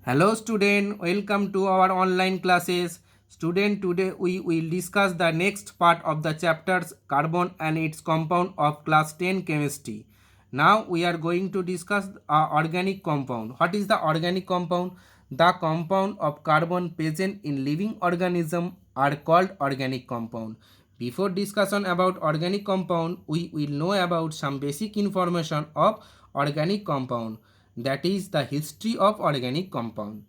Hello student, welcome to our online classes. Student, today we will discuss the next part of the chapters carbon and its compound of class 10 chemistry. Now we are going to discuss organic compound. What is the organic compound? The compound of carbon present in living organism are called organic compound. Before discussion about organic compound, we will know about some basic information of organic compound, that is the history of organic compound.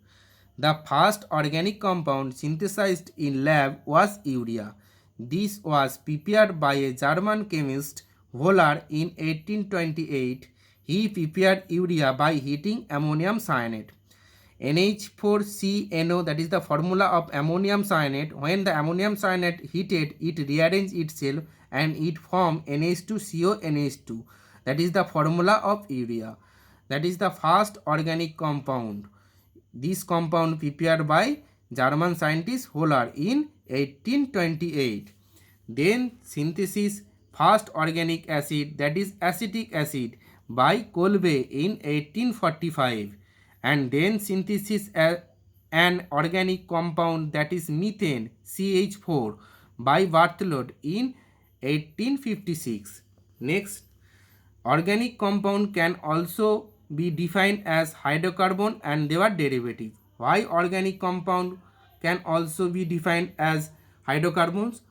The first organic compound synthesized in lab was urea. This was prepared by a German chemist Wohler in 1828. He prepared urea by heating ammonium cyanide. NH4CNO, that is the formula of ammonium cyanide. When the ammonium cyanide heated, it rearranged itself and it formed NH2CO NH2. That is the formula of urea. That is the first organic compound. This compound prepared by German scientist Wohler in 1828. Then synthesis first organic acid, that is acetic acid, by Kolbe in 1845, and then synthesis an organic compound, that is methane CH4, by Barthelot in 1856. Next, organic compound can also be defined as hydrocarbon and their derivatives. Why organic compound can also be defined as hydrocarbons?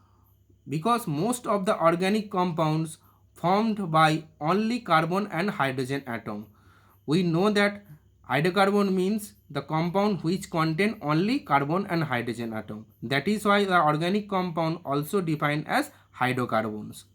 Because most of the organic compounds formed by only carbon and hydrogen atom. We know that hydrocarbon means the compound which contain only carbon and hydrogen atom. That is why the organic compound also defined as hydrocarbons.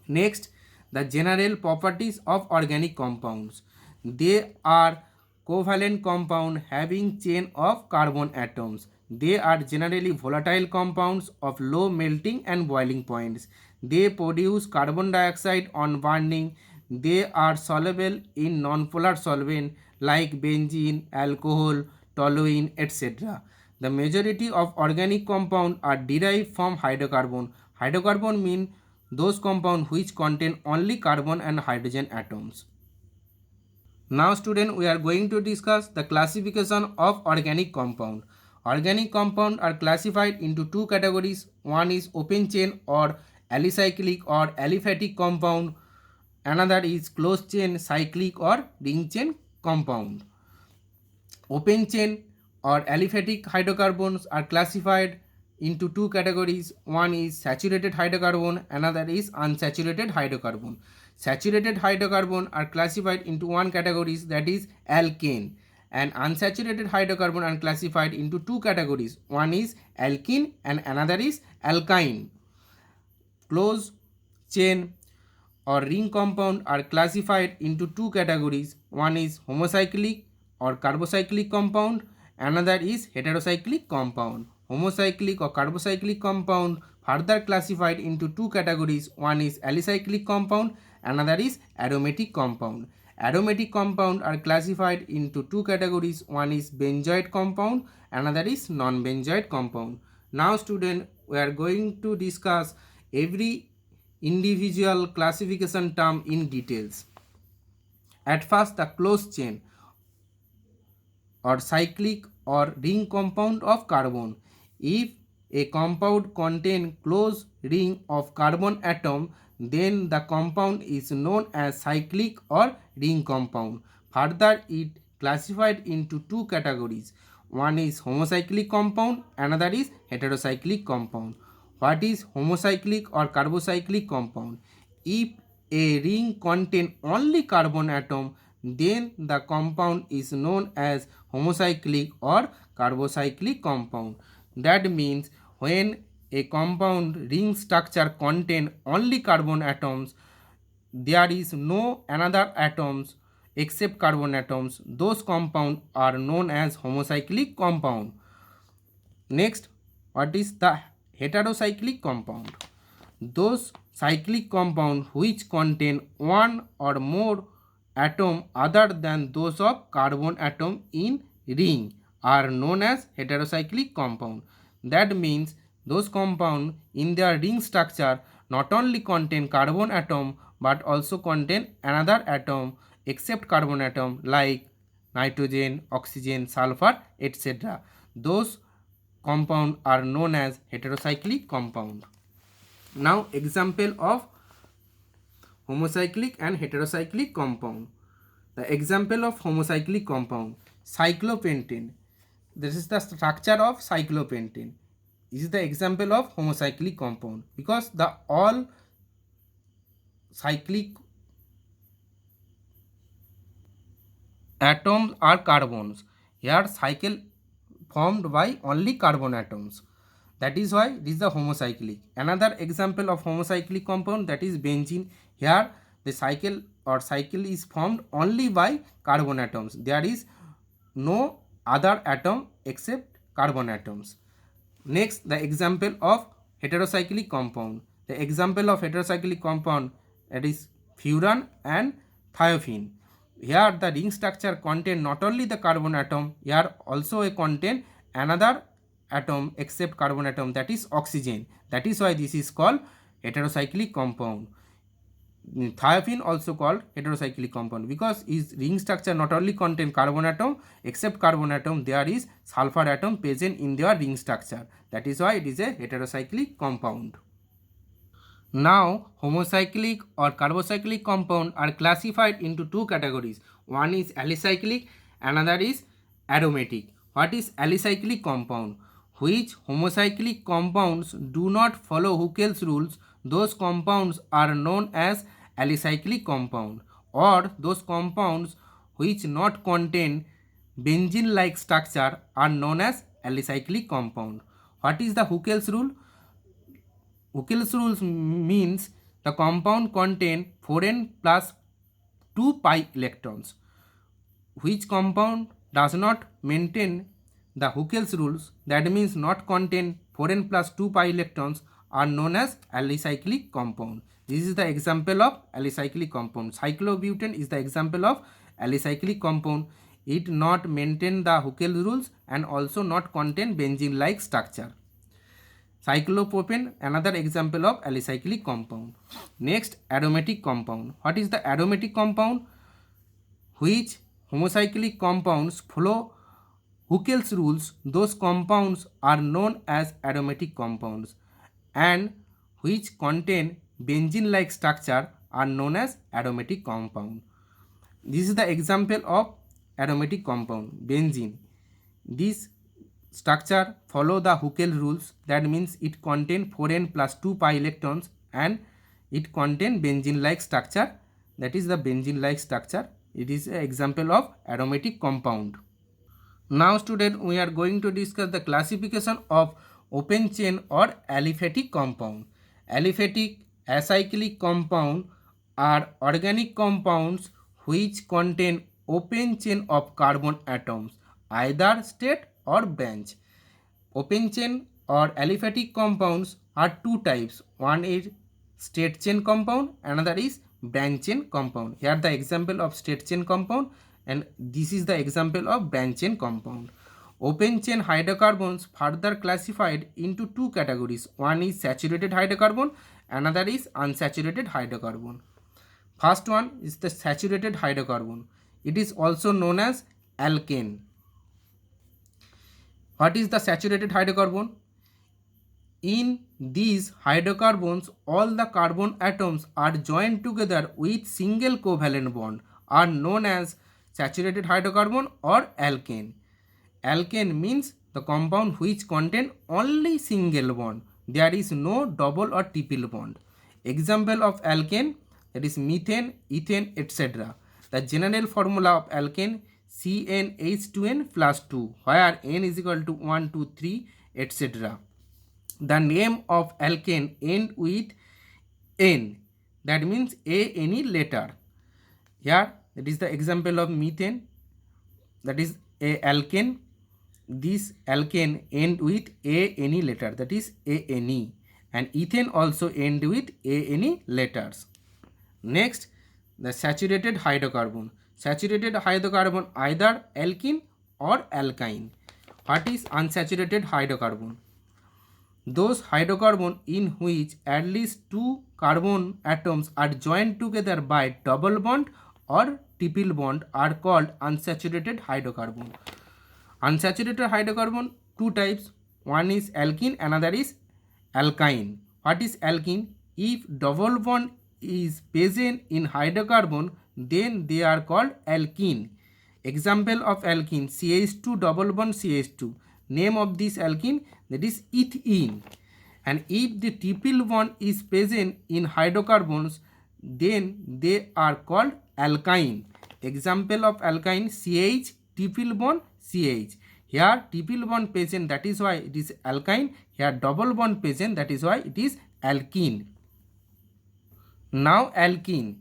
Next, the general properties of organic compounds. They are covalent compound having chain of carbon atoms. They are generally volatile compounds of low melting and boiling points. They produce carbon dioxide on burning. They are soluble in nonpolar solvent like benzene, alcohol, toluene, etc. The majority of organic compounds are derived from hydrocarbon. Hydrocarbon mean those compounds which contain only carbon and hydrogen atoms. Now student, we are going to discuss the classification of organic compound. Organic compound are classified into two categories. One is open chain or alicyclic or aliphatic compound. Another is closed chain cyclic or ring chain compound. Open chain or aliphatic hydrocarbons are classified into two categories. One is saturated hydrocarbon, another is unsaturated hydrocarbon. Saturated hydrocarbon are classified into one categories, that is alkane, and unsaturated hydrocarbon are classified into two categories. One is alkene and another is alkyne. Closed chain or ring compound are classified into two categories. One is homocyclic or carbocyclic compound, another is heterocyclic compound. Homocyclic or carbocyclic compound further classified into two categories. One is alicyclic compound, another is aromatic compound. Aromatic compound are classified into two categories. One is benzoate compound, another is non-benzoate compound. Now student, we are going to discuss every individual classification term in details. At first, the closed chain or cyclic or ring compound of carbon. If a compound contains closed ring of carbon atom, then the compound is known as cyclic or ring compound. Further, it classified into two categories. One is homocyclic compound, another is heterocyclic compound. What is homocyclic or carbocyclic compound? If a ring contains only carbon atom, then the compound is known as homocyclic or carbocyclic compound. That means when a compound ring structure contain only carbon atoms, there is no another atoms except carbon atoms, those compounds are known as homocyclic compound. Next, what is the heterocyclic compound? Those cyclic compound which contain one or more atom other than those of carbon atom in ring are known as heterocyclic compound. That means those compound in their ring structure not only contain carbon atom but also contain another atom except carbon atom like nitrogen, oxygen, sulfur, etc. Those compounds are known as heterocyclic compound. Now example of homocyclic and heterocyclic compound. The example of homocyclic compound, cyclopentane. This is the structure of cyclopentane. This is the example of homocyclic compound because the all cyclic atoms are carbons. Here cycle formed by only carbon atoms. That is why this is the homocyclic. Another example of homocyclic compound, that is benzene. Here the cycle is formed only by carbon atoms. There is no other atom except carbon atoms. Next, the example of heterocyclic compound. The example of heterocyclic compound, that is furan and thiophene. Here the ring structure contain not only the carbon atom, here also a contain another atom except carbon atom, that is oxygen. That is why this is called heterocyclic compound. Thiophene also called heterocyclic compound because its ring structure not only contain carbon atom, except carbon atom there is sulfur atom present in their ring structure. That is why it is a heterocyclic compound. Now homocyclic or carbocyclic compound are classified into two categories. One is alicyclic, another is aromatic. What is alicyclic compound? Which homocyclic compounds do not follow Huckel's rules, those compounds are known as alicyclic compound, or those compounds which not contain benzene like structure are known as alicyclic compound. What is the Huckel's rule? Huckel's rules means the compound contain 4n plus 2 pi electrons. Which compound does not maintain the Huckel's rules, that means not contain 4n plus 2 pi electrons, are known as alicyclic compound. This is the example of alicyclic compound. Cyclobutane is the example of alicyclic compound. It not maintain the Huckel's rules and also not contain benzene like structure. Cyclopropane, another example of alicyclic compound. Next, aromatic compound. What is the aromatic compound? Which homocyclic compounds follow Huckel's rules, those compounds are known as aromatic compounds, and which contain benzene like structure are known as aromatic compound. This is the example of aromatic compound, benzene. This structure follow the Huckel rules, that means it contain 4n plus 2 pi electrons and it contain benzene like structure, that is the benzene like structure. It is an example of aromatic compound. Now student, we are going to discuss the classification of open chain or aliphatic compound. Aliphatic acyclic compound are organic compounds which contain open chain of carbon atoms, either state or branch. Open chain or aliphatic compounds are two types. One is straight chain compound, another is branch chain compound. Here the example of straight chain compound and this is the example of branch chain compound. Open chain hydrocarbons further classified into two categories. One is saturated hydrocarbon, another is unsaturated hydrocarbon. First one is the saturated hydrocarbon. It is also known as alkane. What is the saturated hydrocarbon? In these hydrocarbons, all the carbon atoms are joined together with single covalent bond, are known as saturated hydrocarbon or alkane. Alkane means the compound which contain only single bond. There is no double or triple bond. Example of alkane, that is methane, ethane, etc. The general formula of alkane CnH2n plus 2, where n is equal to 1, 2, 3, etc. The name of alkane end with n, that means any letter. Here that is the example of methane, that is a alkane. This alkane end with any letter, that is ane, and ethane also end with ane letters. Next, the saturated hydrocarbon. Saturated hydrocarbon either alkene or alkyne. What is unsaturated hydrocarbon? Those hydrocarbon in which at least two carbon atoms are joined together by double bond or triple bond are called unsaturated hydrocarbon. Unsaturated hydrocarbon, two types. One is alkene, another is alkyne. What is alkene? If double bond is present in hydrocarbon, then they are called alkene. Example of alkene: CH2 double bond CH2. Name of this alkene, that is ethene. And if the triple bond is present in hydrocarbons, then they are called alkyne. Example of alkyne: CH triple bond CH. Here triple bond present, that is why it is alkyne. Here double bond present, that is why it is alkene. Now alkene,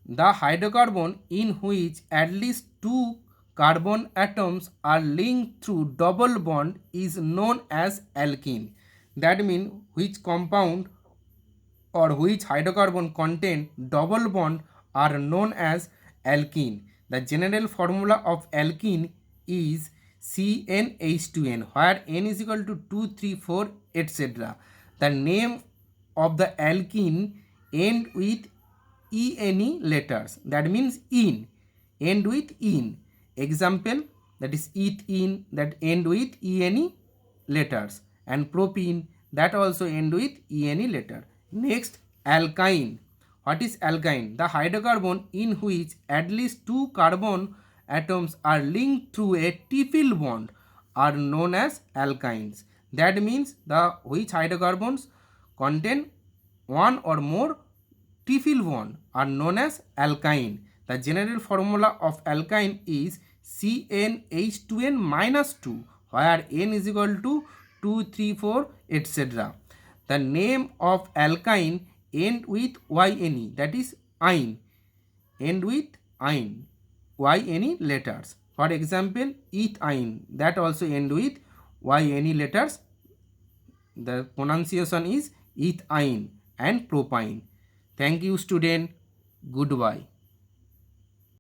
the hydrocarbon in which at least two carbon atoms are linked through double bond is known as alkene. That means which compound or which hydrocarbon contain double bond are known as alkene. The general formula of alkene is CnH2n, where n is equal to 2, 3, 4, etc. The name of the alkene end with ene letters, that means in, end with in. Example, that is ethene, that end with ene letters, and propene, that also end with ene letter. Next, alkyne. What is alkyne? The hydrocarbon in which at least two carbon atoms are linked through a triple bond are known as alkynes. That means the which hydrocarbons contain one or more triple bond are known as alkyne. The general formula of alkyne is CnH2n minus 2, where n is equal to 2, 3, 4, etc. The name of alkyne end with yne, that is ine, end with ine, yne letters. For example, ethine, that also end with yne letters. The pronunciation is ethine. And propine. Thank you, student. Goodbye.